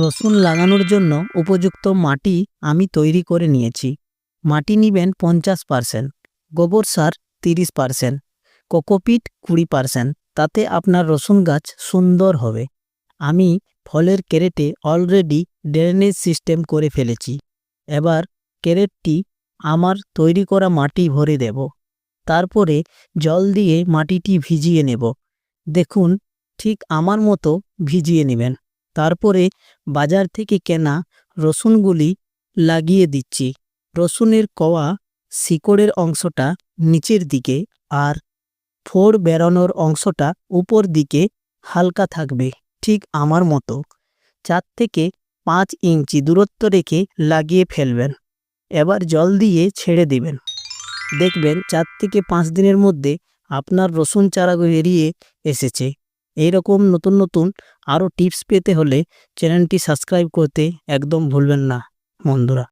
রসুন লাগানোর জন্য উপযুক্ত মাটি আমি তৈরি করে নিয়েছি। মাটি নিবেন 50%, গোবর সার 30%, কোকোপিট 20%। তাতে আপনার রসুন গাছ সুন্দর হবে। আমি ফলের ক্যারেটে অলরেডি ড্রেনেজ সিস্টেম করে ফেলেছি। এবার ক্যারেটটি আমার তৈরি করা মাটি ভরে দেব। তারপরে জল দিয়ে মাটিটি ভিজিয়ে নেব। দেখুন, ঠিক আমার মতো ভিজিয়ে নেবেন। তারপরে বাজার থেকে কেনা রসুনগুলি লাগিয়ে দিচ্ছি। রসুনের কোয়া শিকড়ের অংশটা নিচের দিকে আর ফোড় বেরোনোর অংশটা উপর দিকে হালকা থাকবে, ঠিক আমার মতো। 4 থেকে 5 ইঞ্চি দূরত্ব রেখে লাগিয়ে ফেলবেন। এবার জল দিয়ে ছেড়ে দিবেন। দেখবেন 4 থেকে 5 দিনের মধ্যে আপনার রসুন চারা বেরিয়ে এসেছে। এইরকম নতুন নতুন আরও টিপস পেতে হলে চ্যানেলটি সাবস্ক্রাইব করতে একদম ভুলবেন না বন্ধুরা।